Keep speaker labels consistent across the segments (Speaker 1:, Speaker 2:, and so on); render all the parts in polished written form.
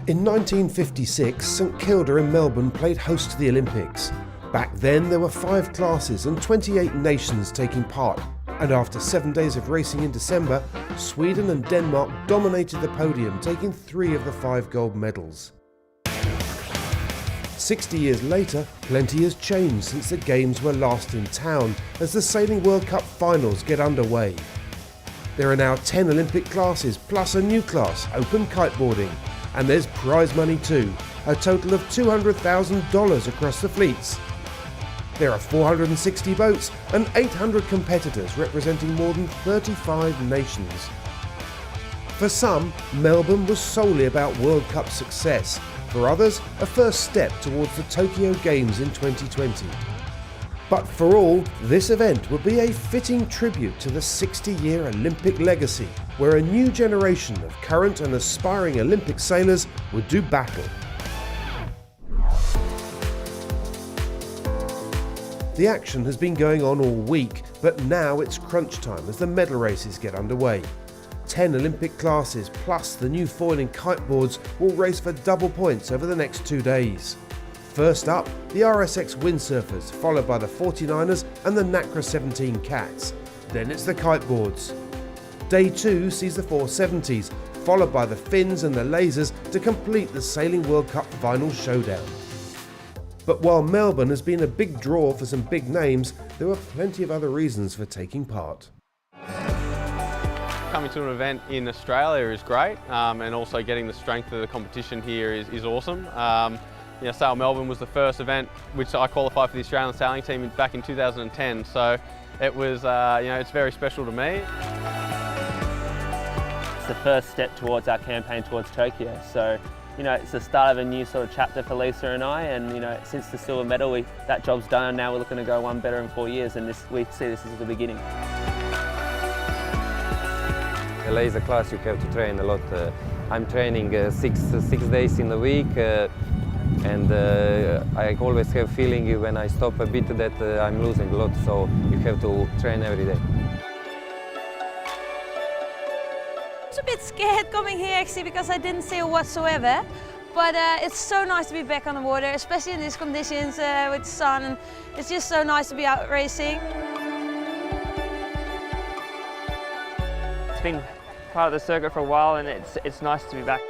Speaker 1: In 1956, St Kilda in Melbourne played host to the Olympics. Back then there were 5 classes and 28 nations taking part, and after 7 days of racing in December, Sweden and Denmark dominated the podium, taking 3 of the 5 gold medals. 60 years later, plenty has changed since the Games were last in town, as the Sailing World Cup finals get underway. There are now 10 Olympic classes, plus a new class, open kiteboarding. And there's prize money too, a total of $200,000 across the fleets. There are 460 boats and 800 competitors representing more than 35 nations. For some, Melbourne was solely about World Cup success. For others, a first step towards the Tokyo Games in 2020. But for all, this event would be a fitting tribute to the 60-year Olympic legacy, where a new generation of current and aspiring Olympic sailors would do battle. The action has been going on all week, but now it's crunch time as the medal races get underway. 10 Olympic classes plus the new foiling kiteboards will race for double points over the next 2 days. First up, the RSX windsurfers, followed by the 49ers and the NACRA 17 Cats. Then it's the kiteboards. Day 2 sees the 470s, followed by the Finns and the Lasers to complete the Sailing World Cup final showdown. But while Melbourne has been a big draw for some big names, there were plenty of other reasons for taking part.
Speaker 2: Coming to an event in Australia is great, and also getting the strength of the competition here is awesome. Sail Melbourne was the first event which I qualified for the Australian sailing team back in 2010, so it was, it's very special to me.
Speaker 3: It's the first step towards our campaign towards Tokyo, so it's the start of a new sort of chapter for Lisa and I, and since the silver medal, that job's done, and now we're looking to go one better in 4 years, and we see this as the beginning.
Speaker 4: The laser class, you have to train a lot. I'm training 6 days in the week. And I always have feeling when I stop a bit that I'm losing a lot, so you have to train every day.
Speaker 5: I was a bit scared coming here actually because I didn't sail whatsoever, but it's so nice to be back on the water, especially in these conditions with the sun, and it's just so nice to be out racing.
Speaker 6: It's been part of the circuit for a while, and it's nice to be back.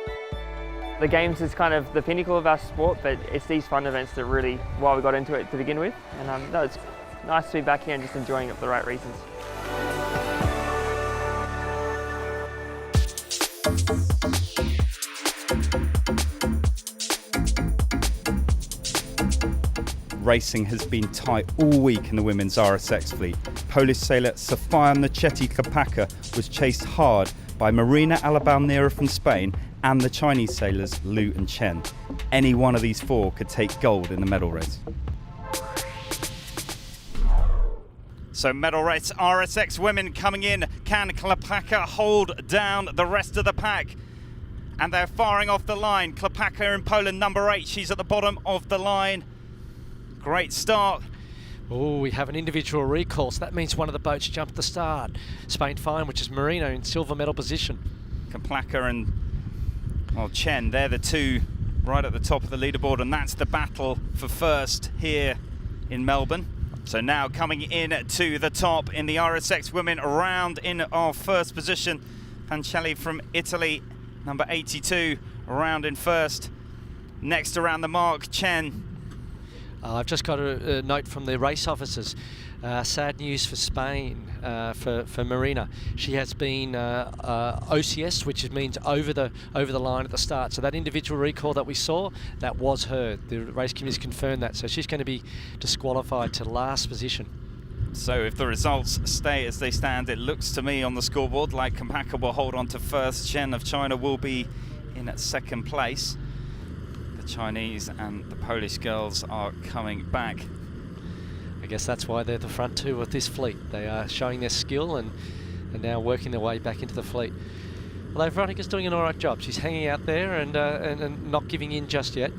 Speaker 6: The Games is kind of the pinnacle of our sport, but it's these fun events that really why we got into it to begin with. And no, it's nice to be back here and just enjoying it for the right reasons.
Speaker 7: Racing has been tight all week in the women's RSX fleet. Polish sailor Sofia Klepacka was chased hard by Marina Alabalnera from Spain and the Chinese sailors Lu and Chen. Any one of these 4 could take gold in the medal race. So medal race, RSX women coming in. Can Klepacka hold down the rest of the pack? And they're firing off the line. Klepacka in Poland, number 8. She's at the bottom of the line. Great start.
Speaker 8: Oh, we have an individual recall, so that means one of the boats jumped the start. Spain fine, which is Marino in silver medal position.
Speaker 7: Klepacka and Chen, they're the 2 right at the top of the leaderboard, and that's the battle for first here in Melbourne. So now coming in to the top in the RSX women round in our first position, Pancelli from Italy, number 82, around in first. Next around the mark, Chen.
Speaker 8: I've just got a note from the race officers. Sad news for Spain, for Marina. She has been OCS, which means over the line at the start. So that individual recall that we saw, that was her. The race committee's confirmed that. So she's going to be disqualified to last position.
Speaker 7: So if the results stay as they stand, it looks to me on the scoreboard like Klepacka will hold on to first. Chen of China will be in at second place. Chinese and the Polish girls are coming back.
Speaker 8: I guess that's why they're the front 2 of this fleet. They are showing their skill and now working their way back into the fleet. Although Veronica's doing an alright job. She's hanging out there and not giving in just yet.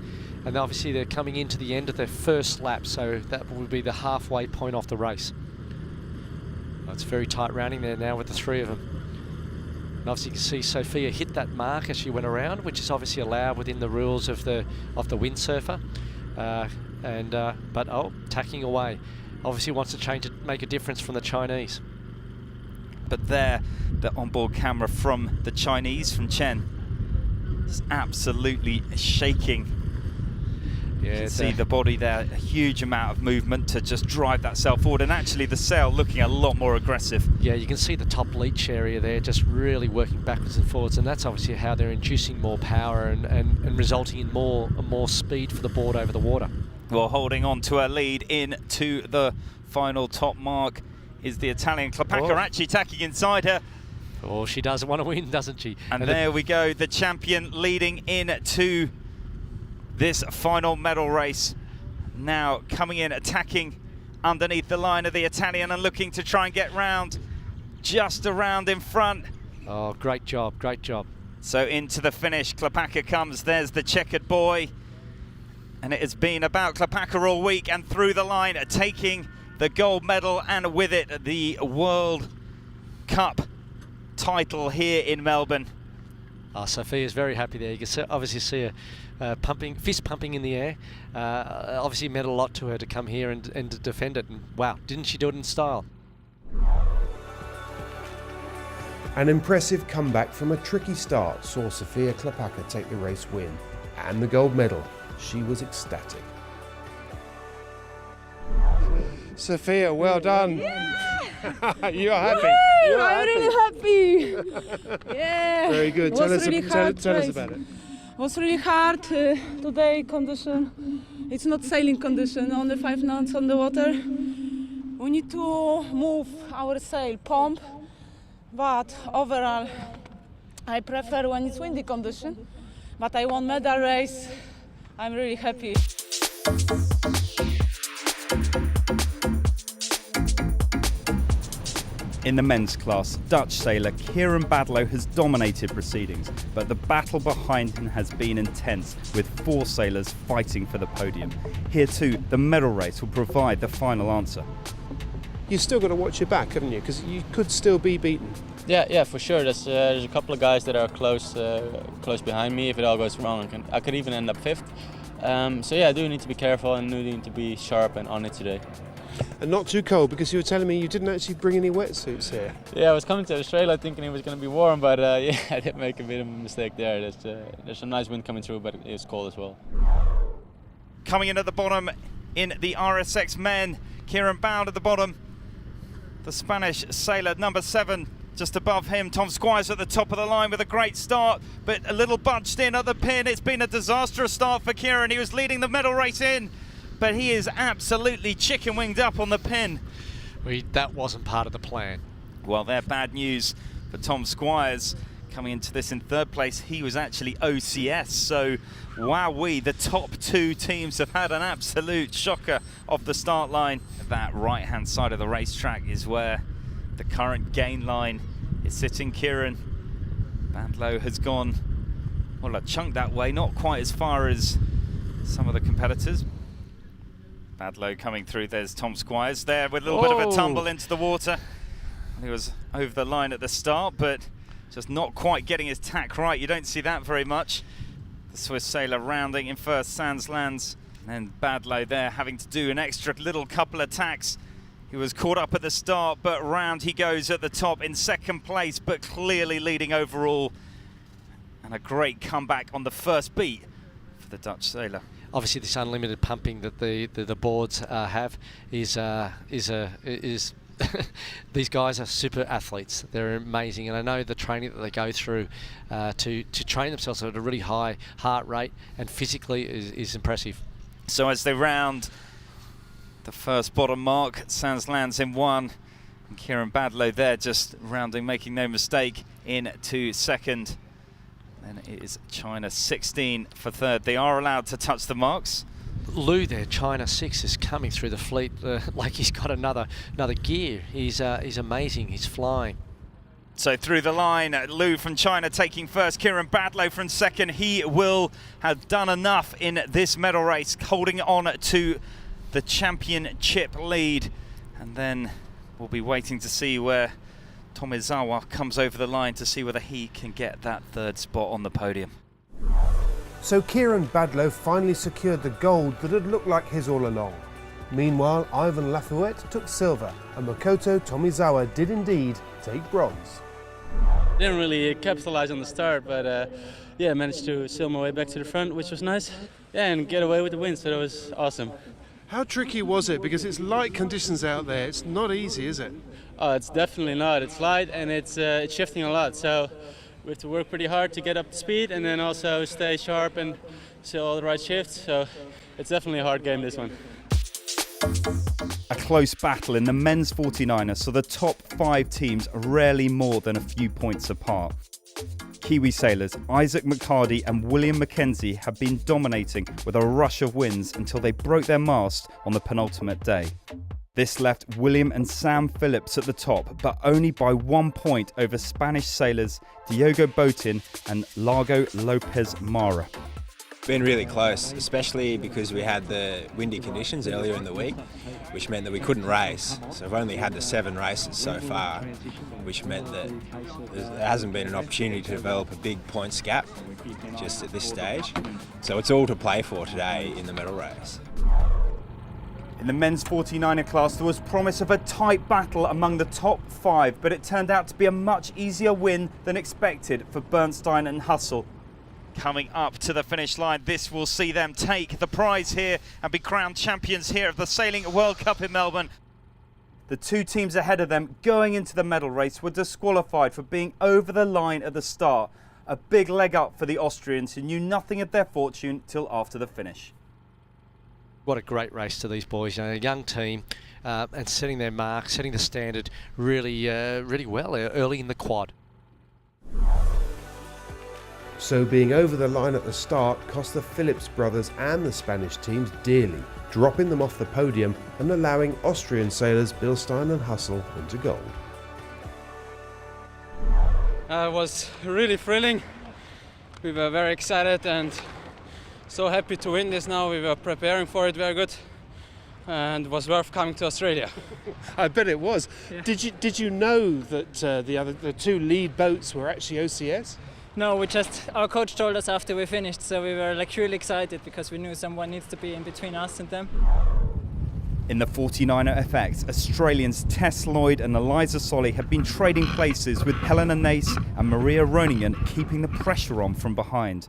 Speaker 8: And obviously they're coming into the end of their first lap, so that will be the halfway point off the race. It's very tight rounding there now with the 3 of them. And obviously you can see Sophia hit that mark as she went around, which is obviously allowed within the rules of the windsurfer. But tacking away. Obviously wants to change it, make a difference from the Chinese.
Speaker 7: But there, the onboard camera from the Chinese, from Chen, is absolutely shaking.
Speaker 8: Yeah,
Speaker 7: You can see the body there, a huge amount of movement to just drive that sail forward, and actually the sail looking a lot more aggressive.
Speaker 8: Yeah, you can see the top leach area there just really working backwards and forwards, and that's obviously how they're inducing more power and resulting in more speed for the board over the water.
Speaker 7: Well, holding on to her lead into the final top mark is the Italian Klapaka, actually tacking inside her.
Speaker 8: Oh, she does want to win, doesn't she?
Speaker 7: And there we go, the champion leading into this final medal race. Now coming in, attacking underneath the line of the Italian and looking to try and get round, just around in front.
Speaker 8: Oh, great job, great job.
Speaker 7: So into the finish, Klapaka comes, there's the checkered boy. And it has been about Klapaka all week, and through the line, taking the gold medal, and with it, the World Cup title here in Melbourne.
Speaker 8: Sophia's very happy there. You can obviously see her fist pumping in the air. Obviously meant a lot to her to come here and to defend it. And wow, didn't she do it in style?
Speaker 1: An impressive comeback from a tricky start saw Sofia Klapaka take the race win and the gold medal. She was ecstatic. Sophia, well done. Yeah. You are happy.
Speaker 9: Yeah, I'm really happy. Yeah.
Speaker 1: Very good. Tell us about it.
Speaker 9: It was really hard today. Condition. It's not sailing condition. Only 5 knots on the water. We need to move our sail, pump. But overall, I prefer when it's windy condition. But I won medal race. I'm really happy.
Speaker 7: In the men's class, Dutch sailor Kieran Badlow has dominated proceedings, but the battle behind him has been intense, with 4 sailors fighting for the podium. Here too, the medal race will provide the final answer.
Speaker 1: You've still got to watch your back, haven't you? Because you could still be beaten.
Speaker 10: Yeah, for sure. There's a couple of guys that are close behind me. If it all goes wrong, I could even end up 5th. So yeah, I do need to be careful and do need to be sharp and on it today.
Speaker 1: And not too cold, because you were telling me you didn't actually bring any wetsuits here.
Speaker 10: Yeah, I was coming to Australia thinking it was going to be warm, but yeah, I did make a bit of a mistake there. There's some nice wind coming through, but it's cold as well.
Speaker 7: Coming in at the bottom in the RSX men, Kieran Bound at the bottom. The Spanish sailor, number 7, just above him. Tom Squires at the top of the line with a great start, but a little bunched in at the pin. It's been a disastrous start for Kieran. He was leading the medal race in, but he is absolutely chicken winged up on the pin.
Speaker 8: That wasn't part of the plan.
Speaker 7: Well, they're bad news for Tom Squires. Coming into this in 3rd place, he was actually OCS. So, wowee, the top 2 teams have had an absolute shocker off the start line. That right-hand side of the racetrack is where the current gain line is sitting. Kieran Badlow has gone, well, a chunk that way, not quite as far as some of the competitors. Badlow coming through, there's Tom Squires there with a little bit of a tumble into the water. He was over the line at the start, but just not quite getting his tack right. You don't see that very much. The Swiss sailor rounding in first, Sands lands, and Badlow there having to do an extra little couple of tacks. He was caught up at the start, but round he goes at the top in 2nd place, but clearly leading overall. And a great comeback on the first beat for the Dutch sailor.
Speaker 8: Obviously, this unlimited pumping that the boards have is these guys are super athletes. They're amazing, and I know the training that they go through to train themselves at a really high heart rate and physically is impressive.
Speaker 7: So as they round the first bottom mark, Sands lands in 1, and Kieran Badlow there just rounding, making no mistake, into 2nd. Then it is China 16 for 3rd. They are allowed to touch the marks.
Speaker 8: Lou there, China 6, is coming through the fleet like he's got another gear. He's amazing. He's flying.
Speaker 7: So through the line, Lou from China taking first, Kieran Badlow from 2nd. He will have done enough in this medal race, holding on to the championship lead. And then we'll be waiting to see where Tomizawa comes over the line to see whether he can get that third spot on the podium.
Speaker 1: So Kieran Badlow finally secured the gold that had looked like his all along. Meanwhile, Ivan Lafouette took silver and Makoto Tomizawa did indeed take bronze.
Speaker 11: Didn't really capitalize on the start, but yeah, managed to sail my way back to the front, which was nice. Yeah, and get away with the win, so that was awesome.
Speaker 12: How tricky was it? Because it's light conditions out there. It's not easy, is it?
Speaker 11: Oh, it's definitely not. It's light and it's shifting a lot, so we have to work pretty hard to get up to speed and then also stay sharp and sail all the right shifts. So it's definitely a hard game, this one.
Speaker 7: A close battle in the men's 49er saw the top 5 teams rarely more than a few points apart. Kiwi sailors Isaac McCarty and William Mackenzie have been dominating with a rush of wins until they broke their mast on the penultimate day. This left William and Sam Phillips at the top, but only by 1 point over Spanish sailors Diego Botin and Largo Lopez Mara.
Speaker 13: Been really close, especially because we had the windy conditions earlier in the week, which meant that we couldn't race. So we've only had the 7 races so far, which meant that there hasn't been an opportunity to develop a big points gap just at this stage. So it's all to play for today in the medal race.
Speaker 7: In the men's 49er class, there was promise of a tight battle among the top 5, but it turned out to be a much easier win than expected for Bernstein and Hussle. Coming up to the finish line, this will see them take the prize here and be crowned champions here of the Sailing World Cup in Melbourne. The 2 teams ahead of them going into the medal race were disqualified for being over the line at the start. A big leg up for the Austrians, who knew nothing of their fortune till after the finish.
Speaker 8: What a great race to these boys, a young team and setting their mark, setting the standard really well early in the quad.
Speaker 1: So being over the line at the start cost the Phillips brothers and the Spanish teams dearly, dropping them off the podium and allowing Austrian sailors Bilstein and Hussle into gold.
Speaker 11: It was really thrilling. We were very excited and so happy to win this now. We were preparing for it very good and it was worth coming to Australia.
Speaker 12: I bet it was.
Speaker 11: Yeah.
Speaker 12: Did you know that the 2 lead boats were actually OCS?
Speaker 14: No, our coach told us after we finished, so we were like really excited because we knew someone needs to be in between us and them.
Speaker 7: In the 49er FX, Australians Tess Lloyd and Eliza Solly have been trading places with Helena Nace and Maria Roningen keeping the pressure on from behind.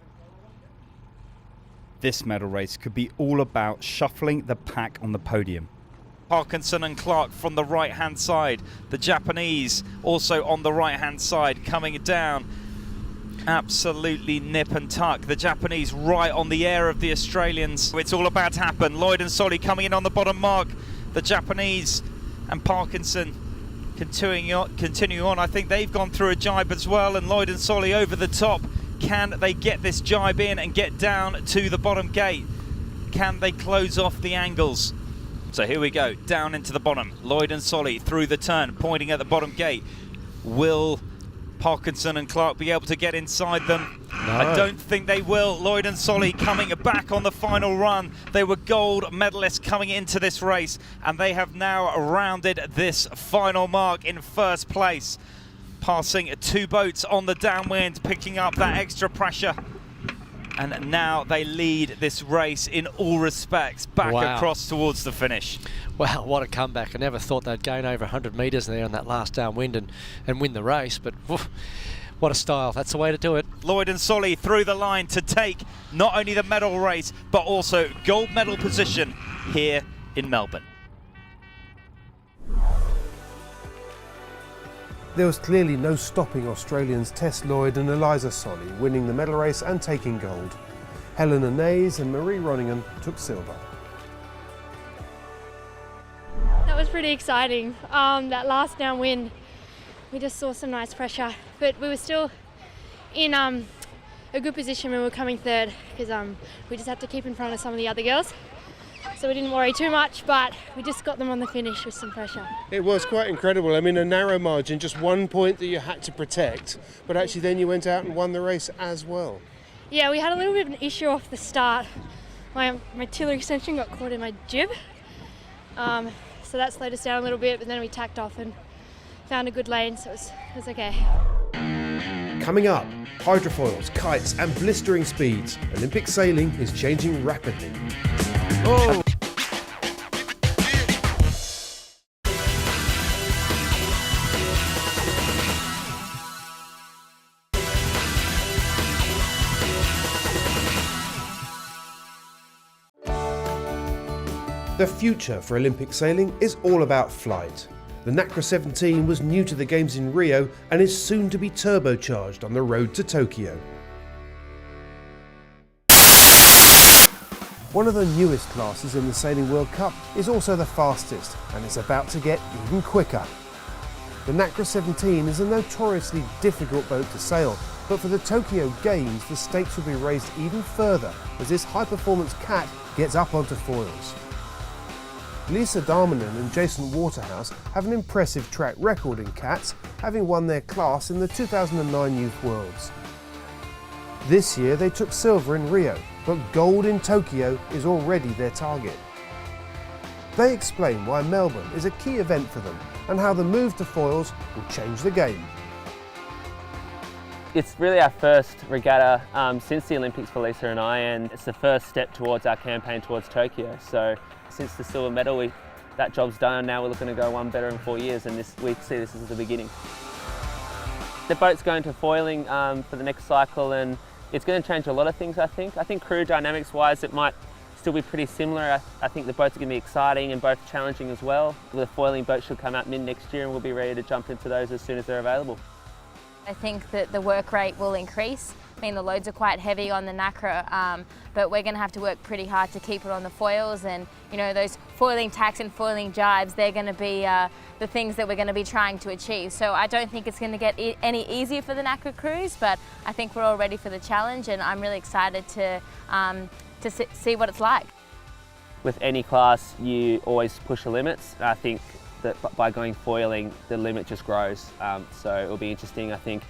Speaker 7: This medal race could be all about shuffling the pack on the podium. Parkinson and Clark from the right-hand side. The Japanese also on the right-hand side coming down. Absolutely nip and tuck. The Japanese right on the air of the Australians. It's all about to happen. Lloyd and Solly coming in on the bottom mark. The Japanese and Parkinson continuing on. I think they've gone through a jibe as well, and Lloyd and Solly over the top. Can they get this jibe in and get down to the bottom gate? Can they close off the angles? So here we go, down into the bottom. Lloyd and Solly through the turn, pointing at the bottom gate. Will Parkinson and Clark be able to get inside them? No. I don't think they will. Lloyd and Solly coming back on the final run. They were gold medalists coming into this race, and they have now rounded this final mark in first place, passing 2 boats on the downwind, picking up that extra pressure. And now they lead this race in all respects, back across towards the finish.
Speaker 8: Wow, what a comeback. I never thought they'd gain over 100 metres there on that last downwind and win the race, but woof, what a style. That's the way to do it.
Speaker 7: Lloyd and Solly through the line to take not only the medal race, but also gold medal position here in Melbourne.
Speaker 1: There was clearly no stopping Australians Tess Lloyd and Eliza Solly winning the medal race and taking gold. Helena Nays and Marie Roningen took silver.
Speaker 15: That was pretty exciting. That last downwind, we just saw some nice pressure, but we were still in a good position when we were coming third because we just had to keep in front of some of the other girls. So we didn't worry too much, but we just got them on the finish with some pressure.
Speaker 12: It was quite incredible. I mean, a narrow margin, just 1 point that you had to protect, but actually then you went out and won the race as well.
Speaker 15: Yeah, we had a little bit of an issue off the start. My tiller extension got caught in my jib, so that slowed us down a little bit, but then we tacked off and found a good lane, so it was okay.
Speaker 1: Coming up, hydrofoils, kites and blistering speeds. Olympic sailing is changing rapidly. Oh! The future for Olympic sailing is all about flight. The NACRA 17 was new to the Games in Rio and is soon to be turbocharged on the road to Tokyo. One of the newest classes in the Sailing World Cup is also the fastest, and it's about to get even quicker. The NACRA 17 is a notoriously difficult boat to sail, but for the Tokyo Games the stakes will be raised even further as this high-performance cat gets up onto foils. Lisa Darmanin and Jason Waterhouse have an impressive track record in cats, having won their class in the 2009 Youth Worlds. This year they took silver in Rio, but gold in Tokyo is already their target. They explain why Melbourne is a key event for them and how the move to foils will change the game.
Speaker 3: It's really our first regatta since the Olympics for Lisa and I, and it's the first step towards our campaign towards Tokyo. So since the silver medal, that job's done, and now we're looking to go one better in 4 years, and we see this as the beginning. The boat's going to foiling for the next cycle, and it's going to change a lot of things, I think. I think crew dynamics-wise, it might still be pretty similar. I think the boats are going to be exciting and both challenging as well. The foiling boat should come out mid-next year, and we'll be ready to jump into those as soon as they're available.
Speaker 16: I think that the work rate will increase. I mean, the loads are quite heavy on the NACRA, but we're going to have to work pretty hard to keep it on the foils, and you know, those foiling tacks and foiling jibes, they're going to be the things that we're going to be trying to achieve. So I don't think it's going to get any easier for the NACRA crews, but I think we're all ready for the challenge, and I'm really excited to see what it's like.
Speaker 3: With any class, you always push the limits. I think that by going foiling, the limit just grows. So it'll be interesting. I think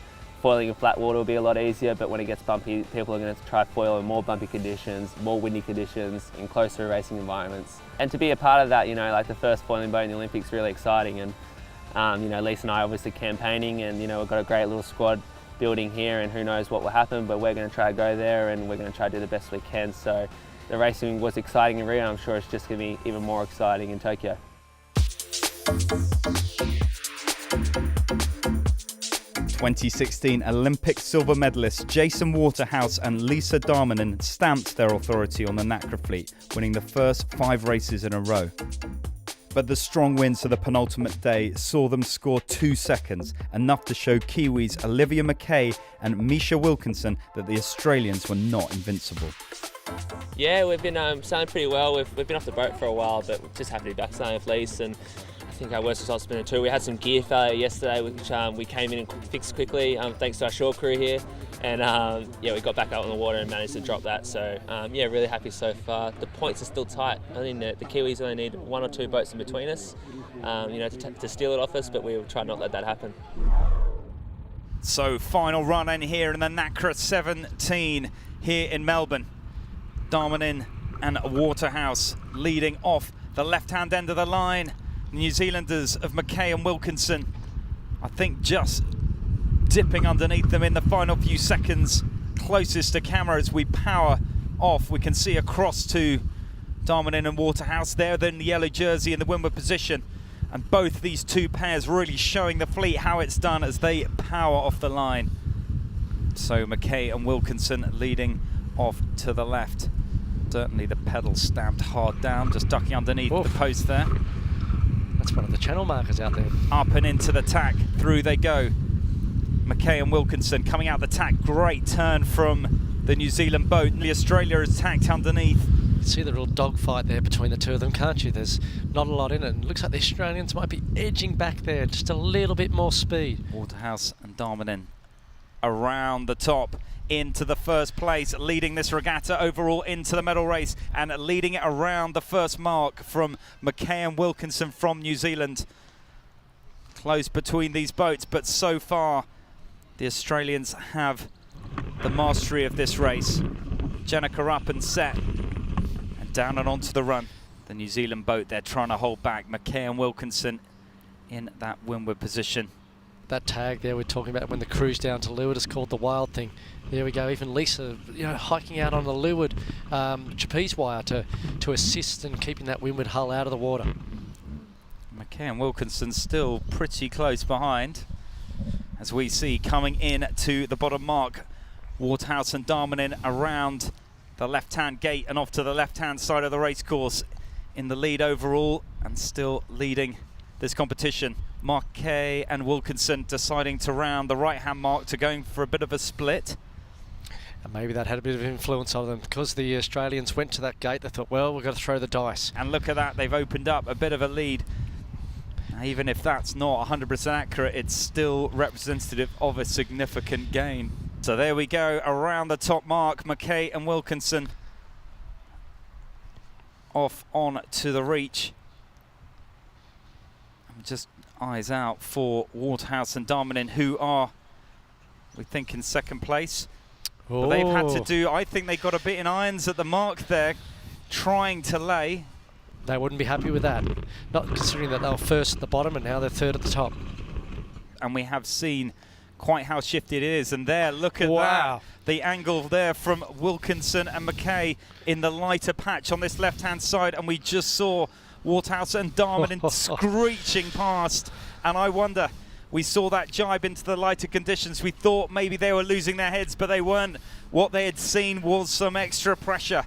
Speaker 3: foiling in flat water will be a lot easier, but when it gets bumpy, people are going to try foil in more bumpy conditions, more windy conditions, in closer racing environments. And to be a part of that, you know, like the first foiling boat in the Olympics is really exciting. And you know, Lisa and I are obviously campaigning, and you know, we've got a great little squad building here, and who knows what will happen, but we're going to try to go there, and we're going to try to do the best we can. So the racing was exciting in Rio, and I'm sure it's just going to be even more exciting in Tokyo.
Speaker 7: 2016 Olympic silver medalists Jason Waterhouse and Lisa Darmanin stamped their authority on the NACRA fleet, winning the first 5 races in a row. But the strong winds of the penultimate day saw them score 2 seconds, enough to show Kiwis Olivia McKay and Misha Wilkinson that the Australians were not invincible.
Speaker 3: Yeah, we've been sailing pretty well. We've been off the boat for a while, but we're just happy to be back sailing with Lisa. And I think our worst result's been a 2. We had some gear failure yesterday, which we came in and fixed quickly, thanks to our shore crew here. And yeah, we got back out on the water and managed to drop that. So yeah, really happy so far. The points are still tight. I think the Kiwis only need 1 or 2 boats in between us, you know, to steal it off us, but we will try not to let that happen.
Speaker 7: So final run in here in the NACRA 17 here in Melbourne. Darmanin and Waterhouse leading off the left-hand end of the line. New Zealanders of McKay and Wilkinson, I think, just dipping underneath them in the final few seconds. Closest to camera as we power off, we can see across to Darmanin and Waterhouse there, then the yellow jersey in the windward position. And both these 2 pairs really showing the fleet how it's done as they power off the line. So McKay and Wilkinson leading off to the left. Certainly the pedal stamped hard down, just ducking underneath the post there.
Speaker 8: That's one of the channel markers out there.
Speaker 7: Up and into the tack, through they go. McKay and Wilkinson coming out the tack, great turn from the New Zealand boat. The Australia is tacked underneath.
Speaker 8: You can see the real dogfight there between the 2 of them, can't you? There's not a lot in it. It looks like the Australians might be edging back there, just a little bit more speed.
Speaker 7: Waterhouse and Darmanin around the top into the first place, leading this regatta overall into the medal race, and leading it around the first mark from McKay and Wilkinson from New Zealand. Close between these boats, but so far the Australians have the mastery of this race. Jenica up and set, and down and onto the run. The New Zealand boat, they're trying to hold back. McKay and Wilkinson in that windward position.
Speaker 8: That tag there we're talking about when the cruise down to leeward is called the wild thing. There we go, even Lisa, you know, hiking out on the leeward trapeze wire to assist in keeping that windward hull out of the water.
Speaker 7: McKay and Wilkinson still pretty close behind, as we see coming in to the bottom mark, Waterhouse and Darmanin around the left-hand gate and off to the left-hand side of the racecourse in the lead overall and still leading this competition. McKay and Wilkinson deciding to round the right-hand mark to going for a bit of a split.
Speaker 8: And maybe that had a bit of influence on them because the Australians went to that gate. They thought, well, we've got to throw the dice.
Speaker 7: And look at that, they've opened up a bit of a lead. Even if that's not 100% accurate, it's still representative of a significant gain. So there we go, around the top mark, McKay and Wilkinson off on to the reach. Just eyes out for Waterhouse and Darmanin, who are, we think, in second place. But they've had to do, I think they got a bit in irons at the mark there, trying to lay.
Speaker 8: They wouldn't be happy with that, not considering that they were first at the bottom and now they're third at the top.
Speaker 7: And we have seen quite how shifty it is, and there, look at that, the angle there from Wilkinson and McKay in the lighter patch on this left-hand side, and we just saw Waterhouse and Darmanin screeching past, and I wonder, we saw that jibe into the lighter conditions. We thought maybe they were losing their heads, but they weren't. What they had seen was some extra pressure.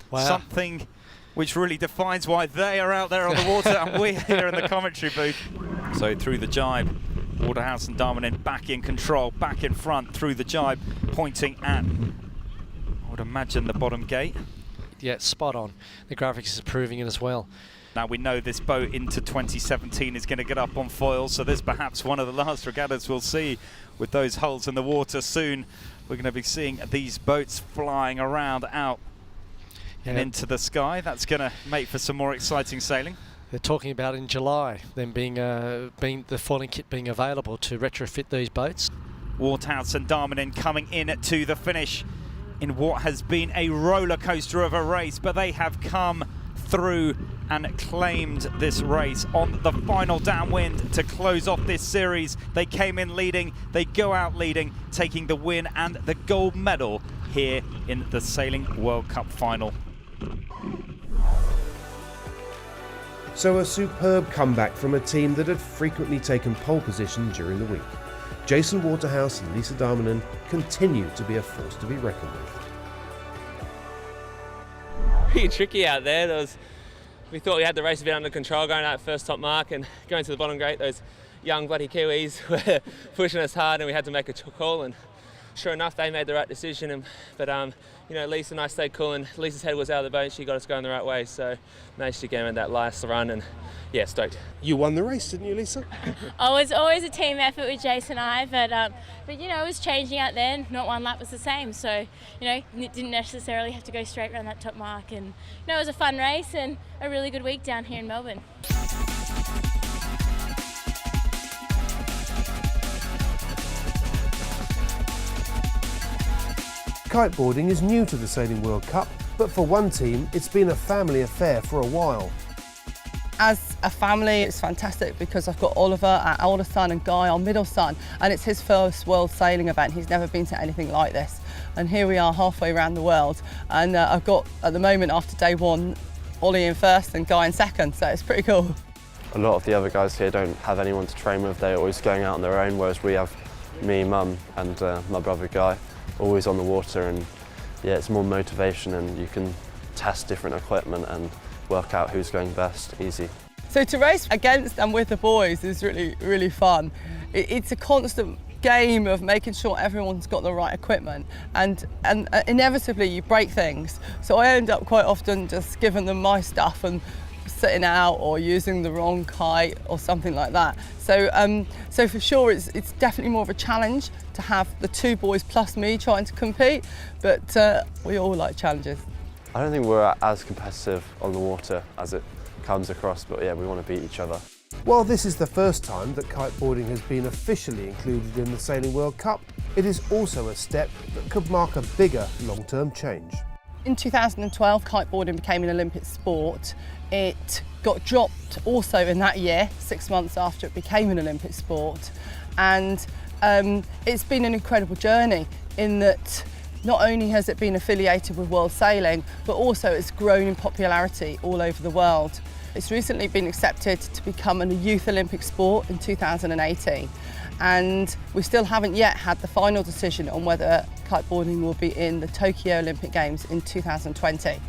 Speaker 7: Wow. Something which really defines why they are out there on the water and we're here in the commentary booth. So through the jibe, Waterhouse and Darmanin back in control, back in front through the jibe, pointing at, I would imagine, the bottom gate.
Speaker 8: Yeah, spot on. The graphics is proving it as well.
Speaker 7: Now we know this boat into 2017 is going to get up on foils, so this perhaps one of the last regattas we'll see with those hulls in the water soon. We're going to be seeing these boats flying around out and into the sky. That's going to make for some more exciting sailing.
Speaker 8: They're talking about in July, them being the foiling kit being available to retrofit these boats.
Speaker 7: Waterhouse and Darmanin coming in to the finish in what has been a roller coaster of a race, but they have come through and claimed this race on the final downwind to close off this series. They came in leading, they go out leading, taking the win and the gold medal here in the Sailing World Cup final.
Speaker 1: So a superb comeback from a team that had frequently taken pole position during the week. Jason Waterhouse and Lisa Darmanin continue to be a force to be reckoned with.
Speaker 17: Pretty tricky out there. We thought we had the race a bit under control going out first top mark and going to the bottom gate. Those young bloody Kiwis were pushing us hard and we had to make a call, and sure enough they made the right decision. But you know, Lisa and I stayed cool, and Lisa's head was out of the boat. She got us going the right way, so managed to get in that last run, and yeah, stoked.
Speaker 12: You won the race, didn't you, Lisa?
Speaker 18: Oh, it was always a team effort with Jason and I, but you know, it was changing out there. Not one lap was the same, so you know, didn't necessarily have to go straight around that top mark. And you know, it was a fun race and a really good week down here in Melbourne.
Speaker 1: Kiteboarding is new to the Sailing World Cup, but for one team, it's been a family affair for a while.
Speaker 19: As a family, it's fantastic because I've got Oliver, our older son, and Guy, our middle son, and it's his first world sailing event. He's never been to anything like this. And here we are halfway around the world. And I've got, at the moment, after day one, Ollie in first and Guy in second, so it's pretty cool.
Speaker 20: A lot of the other guys here don't have anyone to train with. They're always going out on their own, whereas we have me, Mum, and my brother Guy, always on the water. And yeah, it's more motivation, and you can test different equipment and work out who's going best, easy.
Speaker 19: So to race against and with the boys is really, really fun. It's a constant game of making sure everyone's got the right equipment, and inevitably you break things. So I end up quite often just giving them my stuff and sitting out or using the wrong kite or something like that. So so for sure it's definitely more of a challenge to have the two boys plus me trying to compete, but we all like challenges.
Speaker 20: I don't think we're as competitive on the water as it comes across, but yeah, we want to beat each other.
Speaker 1: While this is the first time that kiteboarding has been officially included in the Sailing World Cup, it is also a step that could mark a bigger long-term change.
Speaker 19: In 2012, kiteboarding became an Olympic sport. It got dropped also in that year, 6 months after it became an Olympic sport. And it's been an incredible journey in that not only has it been affiliated with World Sailing, but also it's grown in popularity all over the world. It's recently been accepted to become a youth Olympic sport in 2018. And we still haven't yet had the final decision on whether kiteboarding will be in the Tokyo Olympic Games in 2020.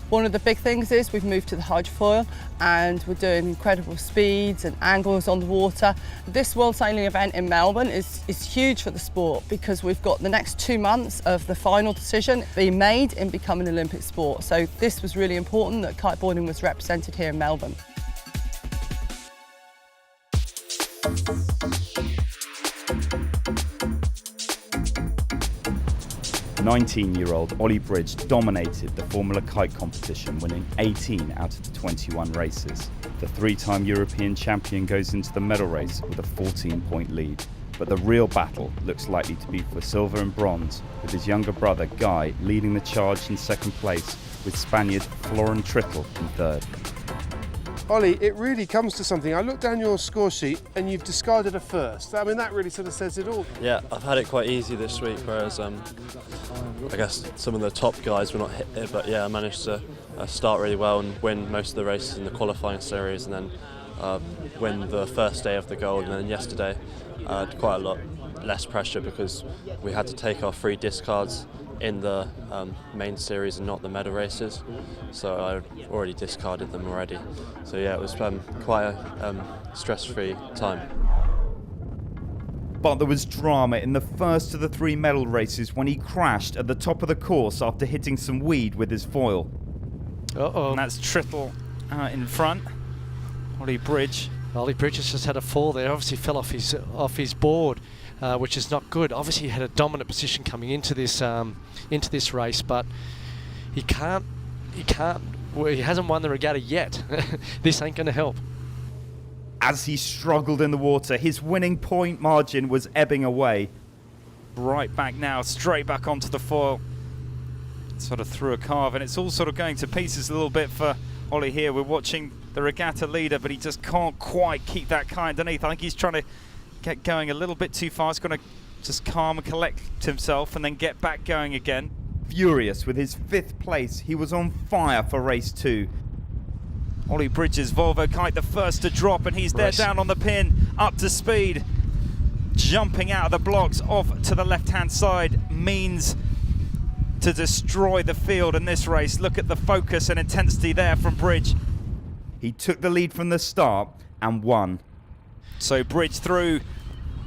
Speaker 19: One of the big things is we've moved to the hydrofoil and we're doing incredible speeds and angles on the water. This World Sailing event in Melbourne is huge for the sport because we've got the next 2 months of the final decision being made in becoming an Olympic sport. So this was really important that kiteboarding was represented here in Melbourne.
Speaker 7: 19-year-old Ollie Bridge dominated the Formula Kite competition, winning 18 out of the 21 races. The three-time European champion goes into the medal race with a 14-point lead. But the real battle looks likely to be for silver and bronze, with his younger brother Guy leading the charge in second place, with Spaniard Florin Trittle in third.
Speaker 12: Ollie, it really comes to something. I looked down your score sheet and you've discarded a first. I mean, that really sort of says it all.
Speaker 20: Yeah, I've had it quite easy this week, whereas I guess some of the top guys were not hit it, but yeah, I managed to start really well and win most of the races in the qualifying series, and then win the first day of the Gold. And then yesterday I had quite a lot less pressure because we had to take our 3 discards in the main series and not the medal races, so I already discarded them already. So yeah, it was quite a stress-free time.
Speaker 7: But there was drama in the first of the 3 medal races when he crashed at the top of the course after hitting some weed with his foil.
Speaker 8: Uh-oh.
Speaker 7: And that's Trittle in front. Ollie Bridge.
Speaker 8: Ollie Bridge has just had a fall there. Obviously fell off his board, which is not good. Obviously he had a dominant position coming into this race, but he hasn't won the regatta yet. This ain't going to help.
Speaker 7: As he struggled in the water, his winning point margin was ebbing away. Right back now, straight back onto the foil. Sort of through a carve, and it's all sort of going to pieces a little bit for Ollie here. We're watching the regatta leader, but he just can't quite keep that kite underneath. I think he's trying to get going a little bit too far. He's going to just calm and collect himself and then get back going again. Furious with his 5th place, he was on fire for race 2. Ollie Bridges' Volvo kite, the first to drop, and he's there down on the pin, up to speed. Jumping out of the blocks off to the left-hand side means to destroy the field in this race. Look at the focus and intensity there from Bridge. He took the lead from the start and won. So Bridge through,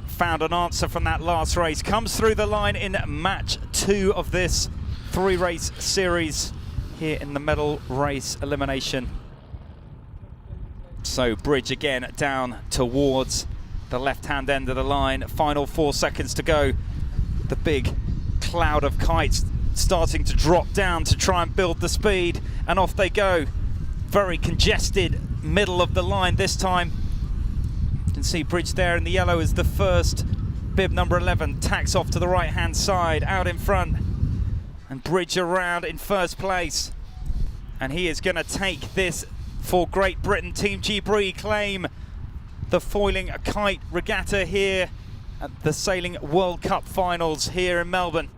Speaker 7: found an answer from that last race, comes through the line in match 2 of this 3-race series here in the medal race elimination. So Bridge again down towards the left-hand end of the line. Final 4 seconds to go. The big cloud of kites starting to drop down to try and build the speed, and off they go. Very congested middle of the line this time. You can see Bridge there in the yellow is the first. Bib number 11 tacks off to the right-hand side, out in front. And Bridge around in first place. And he is going to take this for Great Britain. Team Gbree claim the foiling kite regatta here at the Sailing World Cup finals here in Melbourne.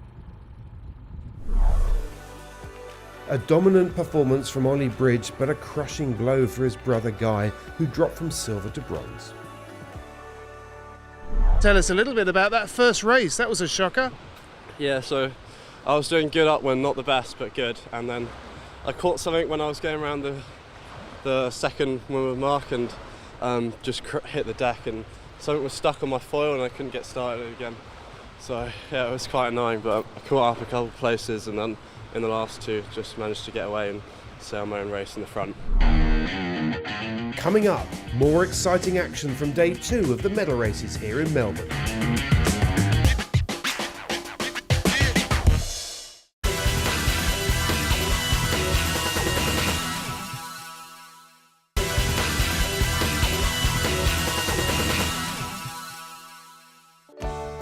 Speaker 1: A dominant performance from Ollie Bridge, but a crushing blow for his brother Guy, who dropped from silver to bronze.
Speaker 12: Tell us a little bit about that first race. That was a shocker.
Speaker 20: Yeah, so I was doing good upwind, not the best, but good. And then I caught something when I was going around the second windward mark and just hit the deck, and something was stuck on my foil and I couldn't get started again. So yeah, it was quite annoying, but I caught up a couple of places, and then in the last 2 just managed to get away and sail my own race in the front.
Speaker 1: Coming up, more exciting action from day 2 of the medal races here in Melbourne.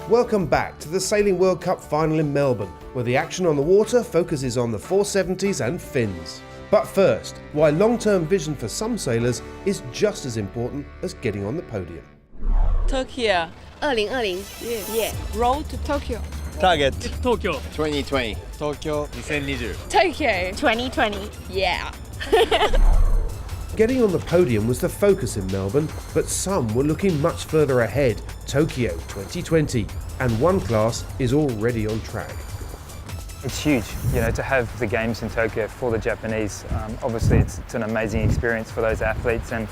Speaker 1: Welcome back to the Sailing World Cup final in Melbourne, where the action on the water focuses on the 470s and fins. But first, why long-term vision for some sailors is just as important as getting on the podium.
Speaker 19: Tokyo.
Speaker 21: 2020
Speaker 19: Yeah. Road to Tokyo.
Speaker 21: Target
Speaker 19: Tokyo.
Speaker 21: 2020 Tokyo 2020
Speaker 19: Tokyo.
Speaker 21: 2020
Speaker 19: Yeah.
Speaker 1: Getting on the podium was the focus in Melbourne, but some were looking much further ahead, Tokyo 2020, and one class is already on track.
Speaker 22: It's huge, to have the games in Tokyo for the Japanese. Obviously, it's an amazing experience for those athletes, and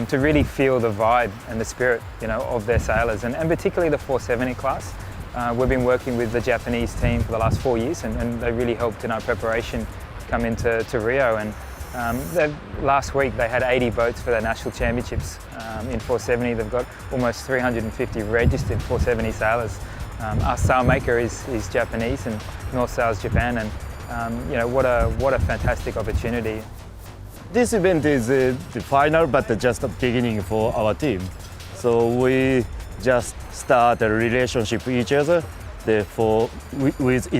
Speaker 22: to really feel the vibe and the spirit, of their sailors, and particularly the 470 class. We've been working with the Japanese team for the last 4 years, and they really helped in our preparation come into Rio. And last week they had 80 boats for their national championships in 470. They've got almost 350 registered 470 sailors. Our sailmaker is Japanese and North Sail's Japan, and what a fantastic opportunity.
Speaker 23: This event is the final, but just the beginning for our team. So we just start a relationship with each other, in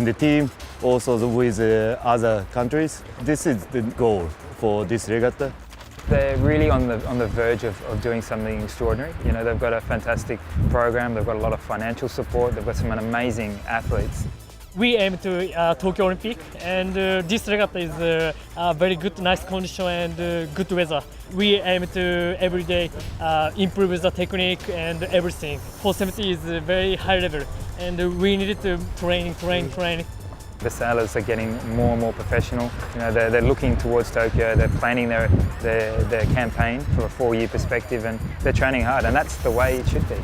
Speaker 23: the team, also with other countries. This is the goal for this regatta.
Speaker 22: They're really on the verge of doing something extraordinary. They've got a fantastic program, they've got a lot of financial support, they've got some amazing athletes.
Speaker 24: We aim to Tokyo Olympic, and this regatta is very good, nice condition and good weather. We aim to every day improve the technique and everything. 470 is very high level, and we need to train.
Speaker 22: The sailors are getting more and more professional. They're looking towards Tokyo. They're planning their campaign from a 4-year perspective, and they're training hard, and that's the way it should be.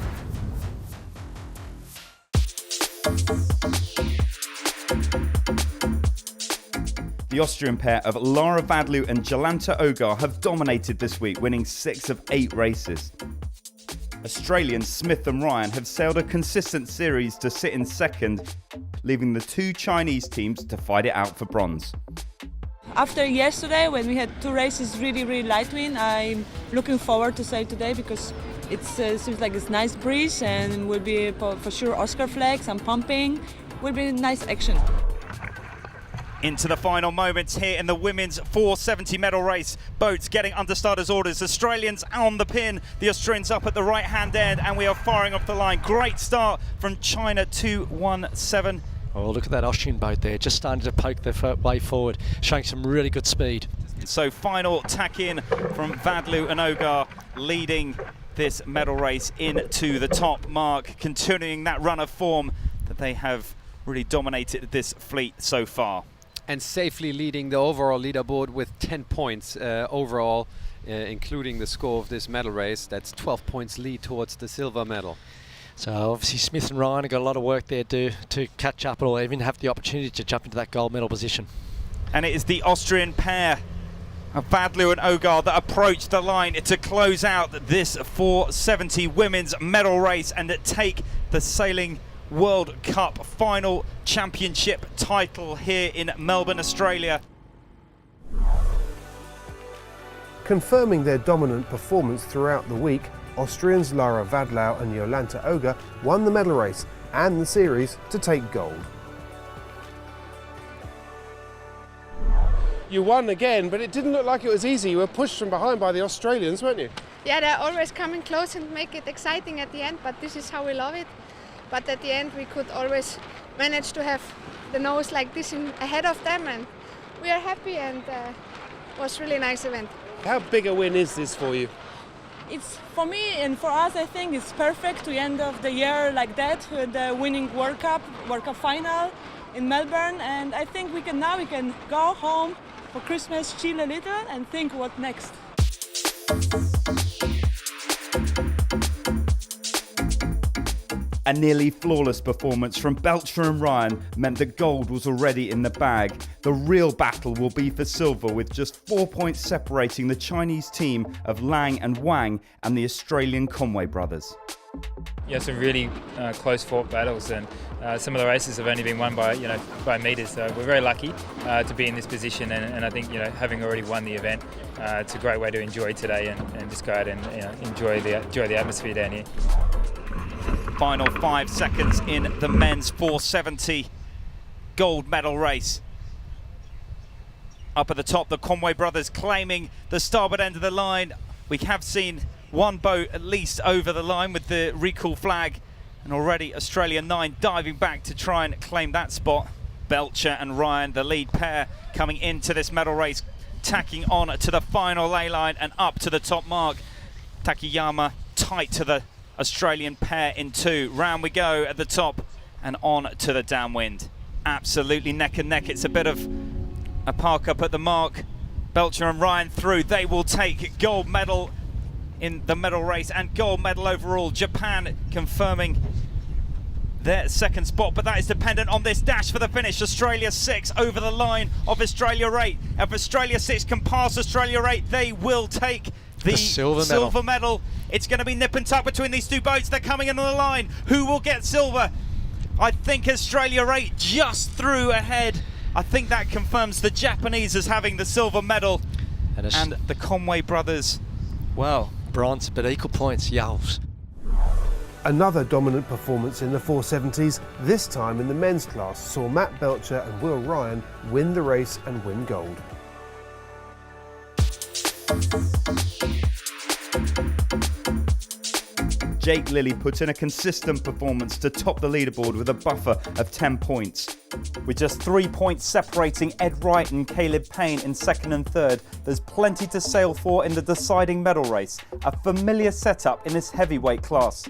Speaker 7: The Austrian pair of Lara Vadlu and Jolanta Ogar have dominated this week, winning 6 of 8 races. Australians Smith and Ryan have sailed a consistent series to sit in second, leaving the 2 Chinese teams to fight it out for bronze.
Speaker 9: After yesterday, when we had 2 races really light wind, I'm looking forward to sail today because it seems like it's nice breeze and will be for sure Oscar flags and pumping. Will be nice action.
Speaker 7: Into the final moments here in the women's 470 medal race. Boats getting under starters orders. Australians on the pin. The Australians up at the right-hand end, and we are firing off the line. Great start from China 217.
Speaker 8: Oh, look at that Austrian boat there, just starting to poke their way forward, showing some really good speed.
Speaker 7: So final tack in from Vadlu and Ogar, leading this medal race into the top mark, continuing that run of form that they have really dominated this fleet so far.
Speaker 25: And safely leading the overall leaderboard with 10 points overall, including the score of this medal race. That's 12 points lead towards the silver medal.
Speaker 8: So obviously Smith and Ryan have got a lot of work there to catch up or even have the opportunity to jump into that gold medal position.
Speaker 7: And it is the Austrian pair of Vadlu and Ogar that approach the line to close out this 470 women's medal race and take the Sailing World Cup final championship title here in Melbourne, Australia.
Speaker 1: Confirming their dominant performance throughout the week, Austrians Lara Vadlau and Jolanta Ogar won the medal race and the series to take gold.
Speaker 12: You won again, but it didn't look like it was easy. You were pushed from behind by the Australians, weren't you?
Speaker 26: Yeah, they're always coming close and make it exciting at the end, but this is how we love it. But at the end, we could always manage to have the nose like this ahead of them, and we are happy, and it was really nice event.
Speaker 12: How big a win is this for you?
Speaker 9: It's for me and for us, I think it's perfect to end of the year like that with the winning World Cup final in Melbourne, and I think we can go home for Christmas, chill a little, and think what next.
Speaker 7: A nearly flawless performance from Belcher and Ryan meant that gold was already in the bag. The real battle will be for silver, with just 4 points separating the Chinese team of Lang and Wang and the Australian Conway brothers.
Speaker 27: Yeah, some really close fought battles, and some of the races have only been won by metres. So we're very lucky to be in this position, and I think having already won the event, it's a great way to enjoy today and just go out and enjoy the atmosphere down here.
Speaker 7: Final 5 seconds in the men's 470 gold medal race. Up at the top, the Conway brothers claiming the starboard end of the line. We have seen one boat at least over the line with the recall flag, and already Australia 9 diving back to try and claim that spot. Belcher and Ryan, the lead pair, coming into this medal race, tacking on to the final lay line and up to the top mark. Takayama tight to the Australian pair in 2. Round we go at the top and on to the downwind. Absolutely neck and neck. It's a bit of a park up at the mark. Belcher and Ryan through. They will take gold medal in the medal race and gold medal overall. Japan confirming their second spot, but that is dependent on this dash for the finish. Australia 6 over the line of Australia 8. If Australia 6 can pass Australia 8, they will take the silver medal. It's going to be nip and tuck between these two boats. They're coming into the line. Who will get silver? I think Australia 8 just through ahead. I think that confirms the Japanese as having the silver medal, and the Conway brothers, well,
Speaker 8: bronze, but equal points, yowls.
Speaker 1: Another dominant performance in the 470s, this time in the men's class, saw Matt Belcher and Will Ryan win the race and win gold.
Speaker 7: Jake Lilly put in a consistent performance to top the leaderboard with a buffer of 10 points. With just 3 points separating Ed Wright and Caleb Payne in second and third, there's plenty to sail for in the deciding medal race, a familiar setup in this heavyweight class.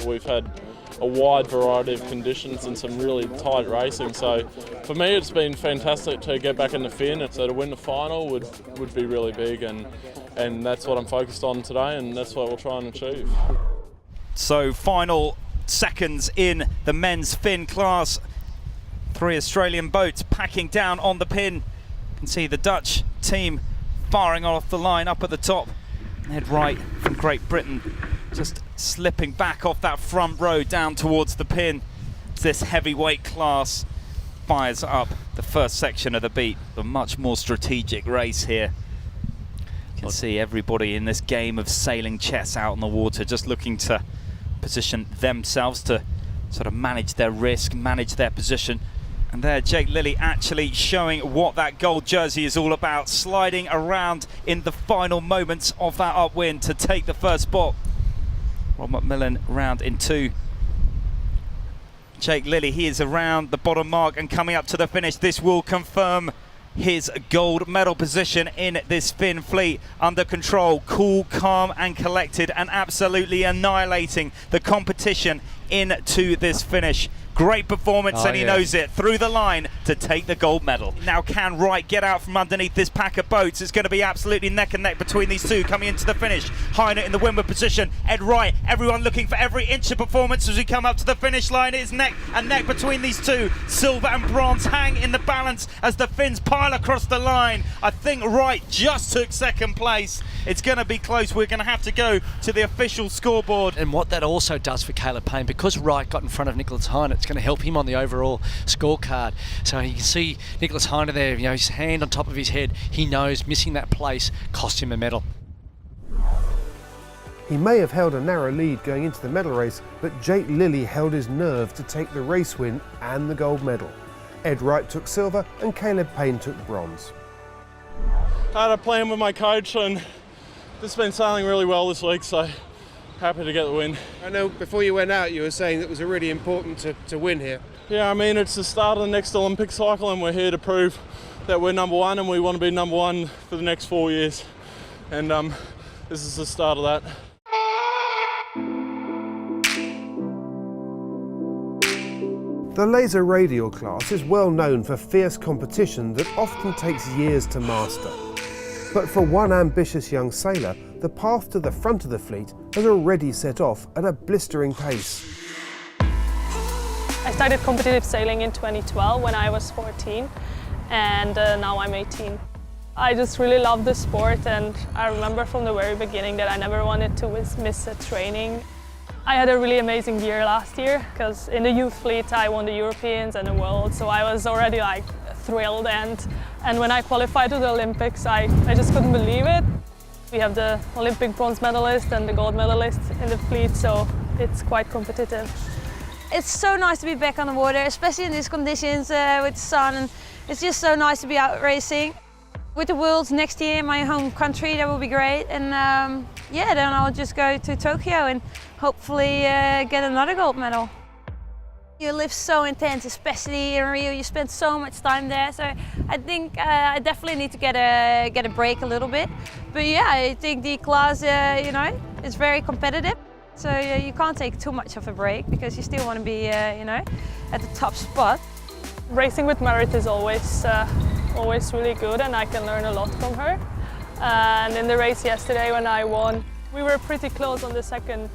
Speaker 2: We've had a wide variety of conditions and some really tight racing, so for me it's been fantastic to get back in the fin. So to win the final would be really big, and that's what I'm focused on today, and that's what we'll try and achieve.
Speaker 7: So final seconds in the men's fin class. 3 Australian boats packing down on the pin. You can see the Dutch team firing off the line up at the top. Ed Wright from Great Britain just slipping back off that front row down towards the pin. This heavyweight class fires up the first section of the beat. A much more strategic race here. You can see everybody in this game of sailing chess out on the water just looking to position themselves to sort of manage their risk, manage their position. And there, Jake Lilly actually showing what that gold jersey is all about, sliding around in the final moments of that upwind to take the first spot. Rob McMillan round in 2. Jake Lilly, he is around the bottom mark and coming up to the finish. This will confirm his gold medal position in this Finn fleet. Under control, cool, calm and collected, and absolutely annihilating the competition into this finish. Great performance, and he knows it. Through the line to take the gold medal. Now can Wright get out from underneath this pack of boats? It's going to be absolutely neck and neck between these two coming into the finish. Heine in the windward position. Ed Wright, everyone looking for every inch of performance as we come up to the finish line. It is neck and neck between these two. Silver and bronze hang in the balance as the Finns pile across the line. I think Wright just took second place. It's going to be close. We're going to have to go to the official scoreboard.
Speaker 8: And what that also does for Caleb Payne, because Wright got in front of Nicholas Heine, it's going to help him on the overall scorecard. So you can see Nicholas Heine there, his hand on top of his head. He knows missing that place cost him a medal.
Speaker 1: He may have held a narrow lead going into the medal race, but Jake Lilly held his nerve to take the race win and the gold medal. Ed Wright took silver and Caleb Payne took bronze.
Speaker 2: I had a plan with my coach, and this has been sailing really well this week, so happy to get the win.
Speaker 12: I know before you went out you were saying that it was really important to win here.
Speaker 2: Yeah, I mean, it's the start of the next Olympic cycle, and we're here to prove that we're number one, and we want to be number one for the next 4 years. And this is the start of that.
Speaker 1: The laser radial class is well known for fierce competition that often takes years to master. But for one ambitious young sailor, the path to the front of the fleet has already set off at a blistering pace.
Speaker 4: I started competitive sailing in 2012 when I was 14, and now I'm 18. I just really love the sport, and I remember from the very beginning that I never wanted to miss a training. I had a really amazing year last year, because in the youth fleet I won the Europeans and the World, so I was already thrilled, and when I qualified to the Olympics I just couldn't believe it. We have the Olympic bronze medalist and the gold medalist in the fleet, so it's quite competitive.
Speaker 5: It's so nice to be back on the water, especially in these conditions with the sun, and it's just so nice to be out racing. With the Worlds next year in my home country, that will be great, and yeah, then I'll just go to Tokyo and hopefully get another gold medal. You live so intense, especially in Rio. You spend so much time there, so I think I definitely need to get a break a little bit. But yeah, I think the class, you know, is very competitive. So you can't take too much of a break because you still want to be, you know, at the top spot.
Speaker 4: Racing with Marit is always really good, and I can learn a lot from her. And in the race yesterday when I won, we were pretty close on the second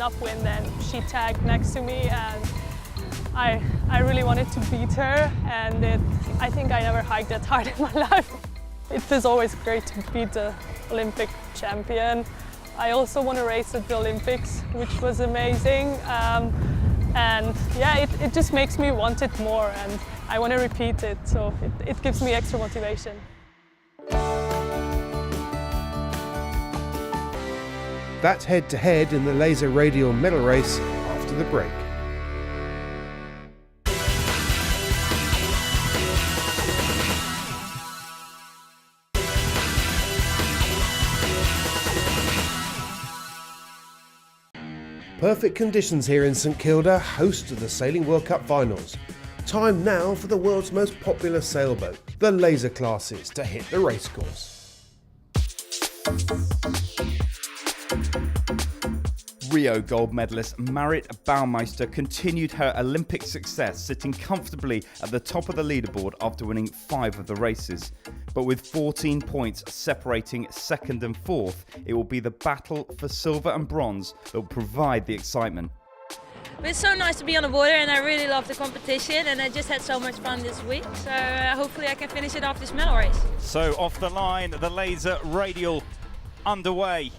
Speaker 4: upwind, and she tagged next to me, and I really wanted to beat her, and I think I never hiked that hard in my life. It is always great to beat the Olympic champion. I also won a race at the Olympics, which was amazing. And yeah, it just makes me want it more, and I want to repeat it, so it gives me extra motivation.
Speaker 1: That's head-to-head in the laser radial medal race after the break. Perfect conditions here in St Kilda, host of the Sailing World Cup Finals. Time now for the world's most popular sailboat, the laser classes, to hit the racecourse.
Speaker 7: Rio gold medalist Marit Baumeister continued her Olympic success, sitting comfortably at the top of the leaderboard after winning 5 of the races. But with 14 points separating second and fourth, it will be the battle for silver and bronze that will provide the excitement.
Speaker 5: It's so nice to be on the water, and I really love the competition, and I just had so much fun this week. So hopefully I can finish it off this medal race.
Speaker 7: So off the line, the laser radial underway.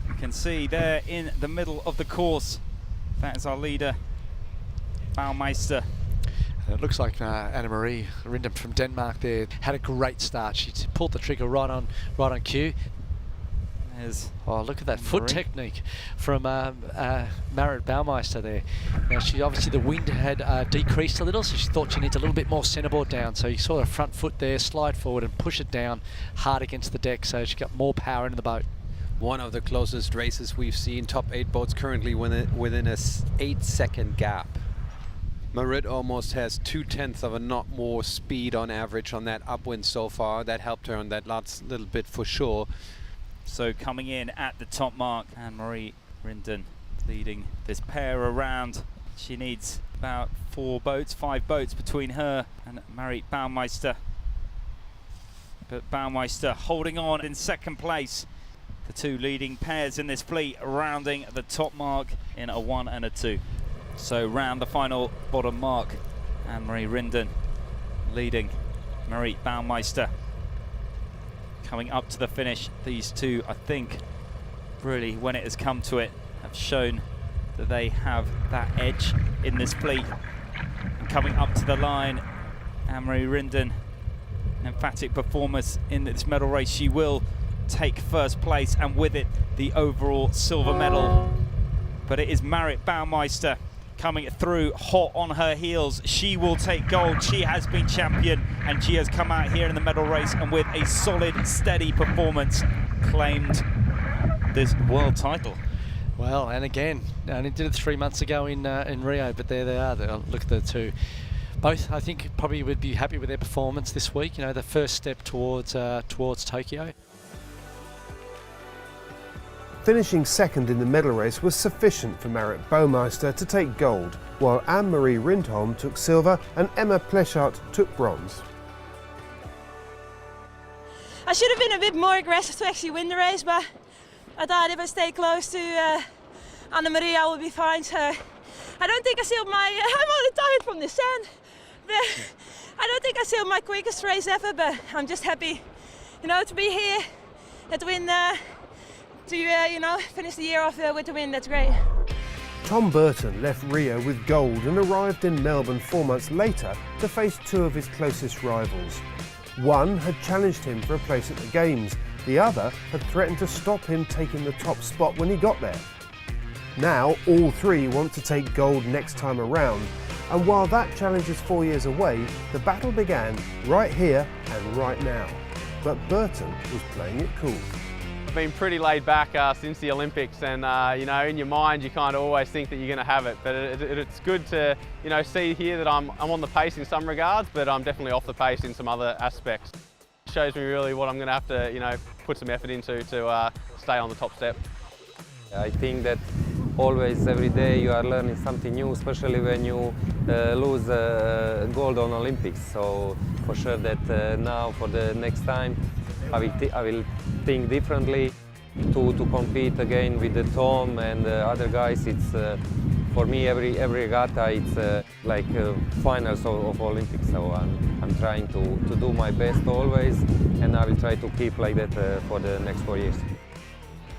Speaker 7: You can see there in the middle of the course, that is our leader, Baumeister.
Speaker 8: It looks like Anne-Marie Rindem from Denmark there had a great start. She pulled the trigger right on cue. Oh, look at that foot technique from Marit Baumeister there. Now, obviously the wind had decreased a little, so she thought she needs a little bit more centreboard down. So you saw her front foot there slide forward and push it down hard against the deck, so she got more power into the boat.
Speaker 25: One of the closest races we've seen. Top 8 boats currently within a 8-second gap. Marit almost has 2/10 of a knot more speed on average on that upwind so far. That helped her on that last little bit for sure.
Speaker 7: So coming in at the top mark, Anne-Marie Rindem leading this pair around. She needs about 5 boats between her and Marit Baumeister. But Baumeister holding on in second place. The 2 leading pairs in this fleet rounding the top mark in a 1 and a 2. So round the final bottom mark, Anne-Marie Rindem leading Marit Baumeister. Coming up to the finish, these 2, I think, really, when it has come to it, have shown that they have that edge in this fleet. And coming up to the line, Anne-Marie Rindem, an emphatic performance in this medal race. She will take first place, and with it, the overall silver medal. But it is Marit Baumeister coming through hot on her heels. She will take gold. She has been champion, and she has come out here in the medal race and with a solid, steady performance claimed this world title.
Speaker 8: Well, and again, only did it 3 months ago in Rio, but there they are. Look at the 2. Both, I think, probably would be happy with their performance this week. You know, the first step towards Tokyo.
Speaker 1: Finishing second in the medal race was sufficient for Marit Baumeister to take gold, while Anne-Marie Rindem took silver and Emma Pleschart took bronze.
Speaker 5: I should have been a bit more aggressive to actually win the race, but I thought if I stay close to Anne-Marie, I will be fine. So I don't think I sailed my... I'm all tired from the sand. I don't think I sailed my quickest race ever, but I'm just happy, you know, to be here, to win... to you know, finish the year off with the win. That's great.
Speaker 1: Tom Burton left Rio with gold and arrived in Melbourne 4 months later to face 2 of his closest rivals. One had challenged him for a place at the Games, The other had threatened to stop him taking the top spot when he got there. Now all three want to take gold next time around, and while that challenge is 4 years away, the battle began right here and right now. But Burton was playing it cool.
Speaker 6: I've been pretty laid back since the Olympics, and you know, in your mind you kind of always think that you're going to have it, but it's good to, you know, see here that I'm on the pace in some regards, but I'm definitely off the pace in some other aspects. It shows me really what I'm going to have to, you know, put some effort into to stay on the top step.
Speaker 10: I think that always, every day, you are learning something new, especially when you lose gold on Olympics. So for sure that now for the next time, I will think differently to compete again with the Tom and other guys. It's for me every regatta it's like finals of Olympics. So I'm trying to do my best always, and I will try to keep like that for the next 4 years.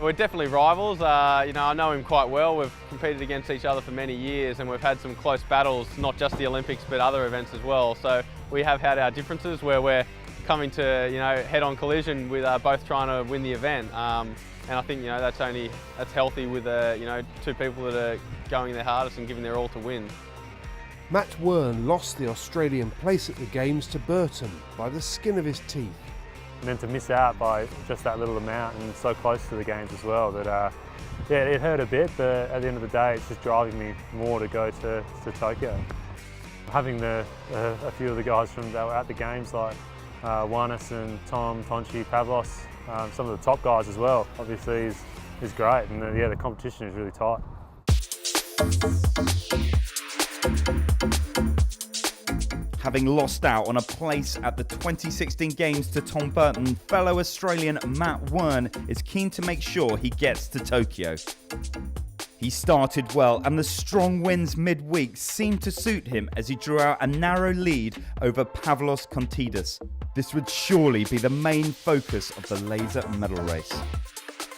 Speaker 6: We're definitely rivals. You know, I know him quite well. We've competed against each other for many years, and we've had some close battles, not just the Olympics, but other events as well. So we have had our differences where we're coming to, you know, head-on collision with both trying to win the event. And I think, you know, that's healthy with, you know, two people that are going their hardest and giving their all to win.
Speaker 1: Matt Wern lost the Australian place at the Games to Burton by the skin of his teeth.
Speaker 11: And then to miss out by just that little amount and so close to the Games as well, that yeah, it hurt a bit, but at the end of the day it's just driving me more to go to Tokyo. Having a few of the guys that were at the Games like Juanis and Tom, Tonchi, Pavlos, some of the top guys as well, obviously is great, and yeah, the competition is really tight.
Speaker 7: Having lost out on a place at the 2016 Games to Tom Burton, fellow Australian Matt Wern is keen to make sure he gets to Tokyo. He started well, and the strong winds midweek seemed to suit him as he drew out a narrow lead over Pavlos Kontidis. This would surely be the main focus of the laser medal race.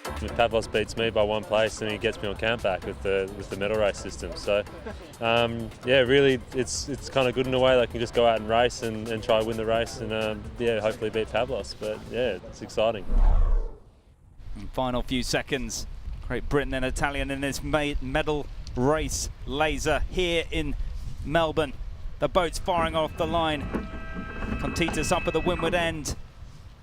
Speaker 13: Pavlos beats me by 1 place and he gets me on count back with the medal race system. So yeah, really it's kind of good in a way. They can just go out and race and try to win the race and yeah, hopefully beat Pavlos. But yeah, it's exciting.
Speaker 7: Final few seconds. Great Britain and Italian in this medal race laser here in Melbourne. The boat's firing off the line. Kontidis up at the windward end.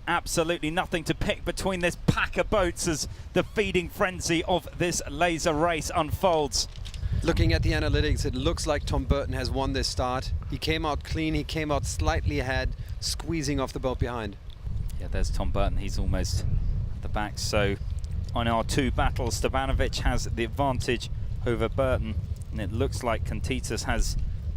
Speaker 7: Absolutely nothing to pick between this pack of boats as the feeding frenzy of this laser race unfolds.
Speaker 14: Looking at the analytics, it looks like Tom Burton has won this start. He came out clean, he came out slightly ahead, squeezing off the boat behind.
Speaker 7: Yeah, there's Tom Burton, he's almost at the back. So on our two battles, Stepanovic has the advantage over Burton, and it looks like Kontidis has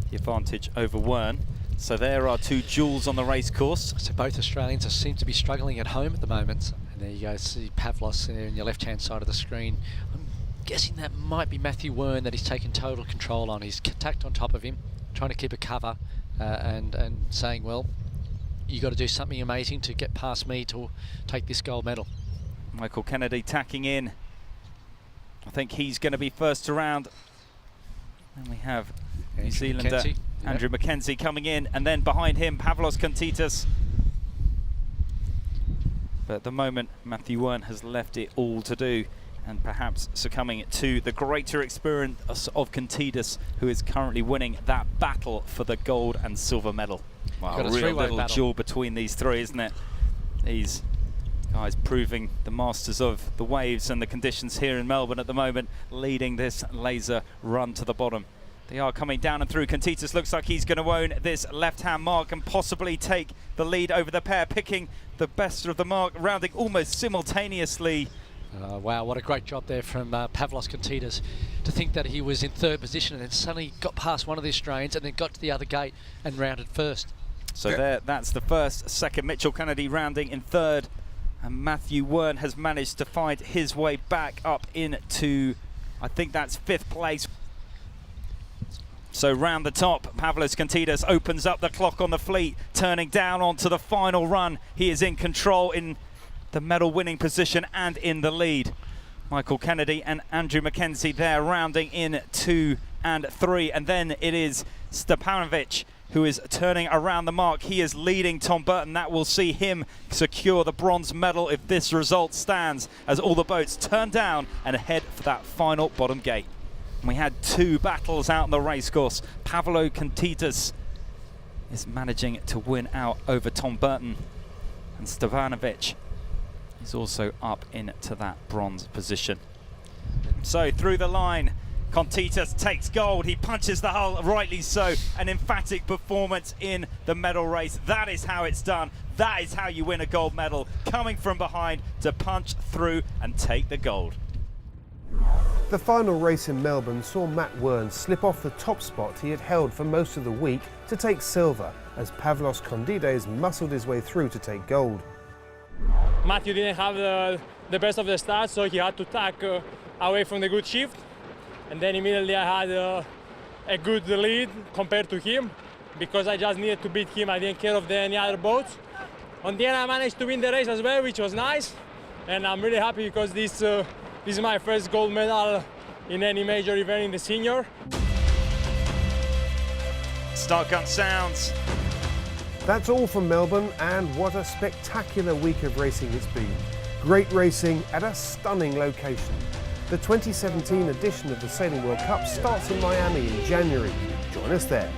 Speaker 7: the advantage over Wern. So there are two duels on the race course.
Speaker 8: So both Australians seem to be struggling at home at the moment. And there you go, see Pavlos there on your left-hand side of the screen. I'm guessing that might be Matthew Wern that he's taken total control on. He's tacked on top of him, trying to keep a cover and saying, well, you got to do something amazing to get past me to take this gold medal.
Speaker 7: Michael Kennedy tacking in. I think he's going to be first around. And we have New Zealander Andrew Mackenzie coming in, and then behind him Pavlos Kontidis. But at the moment Matthew Wern has left it all to do, and perhaps succumbing to the greater experience of Kontidis, who is currently winning that battle for the gold and silver medal. Wow, a real little duel between these three, isn't it? These guys proving the masters of the waves and the conditions here in Melbourne at the moment, leading this laser run to the bottom. They are coming down and through. Kontidis looks like he's going to own this left-hand mark and possibly take the lead over the pair, picking the best of the mark, rounding almost simultaneously.
Speaker 8: Wow, what a great job there from Pavlos Kontidis. To think that he was in third position and then suddenly got past one of the Australians and then got to the other gate and rounded first.
Speaker 7: So there, that's the first. Second, Mitchell Kennedy rounding in third. And Matthew Wern has managed to find his way back up into, I think that's 5th place. So round the top, Pavlos Kontidis opens up the clock on the fleet, turning down onto the final run. He is in control, in the medal winning position and in the lead. Michael Kennedy and Andrew Mackenzie there rounding in 2 and 3. And then it is Stepanovic who is turning around the mark. He is leading Tom Burton. That will see him secure the bronze medal if this result stands, as all the boats turn down and head for that final bottom gate. And we had two battles out on the racecourse. Pavlo Kontitas is managing to win out over Tom Burton, and Stevanovic is also up into that bronze position. So through the line, Kontitas takes gold. He punches the hull, rightly so. An emphatic performance in the medal race. That is how it's done. That is how you win a gold medal. Coming from behind to punch through and take the gold.
Speaker 1: The final race in Melbourne saw Matt Wern slip off the top spot he had held for most of the week to take silver, as Pavlos Kondides muscled his way through to take gold.
Speaker 24: Matthew didn't have the best of the start, so he had to tack away from the good shift. And then immediately I had a good lead compared to him, because I just needed to beat him. I didn't care of any other boats. On the end, I managed to win the race as well, which was nice. And I'm really happy because this is my first gold medal in any major event in the senior.
Speaker 7: Start gun sounds.
Speaker 1: That's all from Melbourne, and what a spectacular week of racing it's been. Great racing at a stunning location. The 2017 edition of the Sailing World Cup starts in Miami in January. Join us there.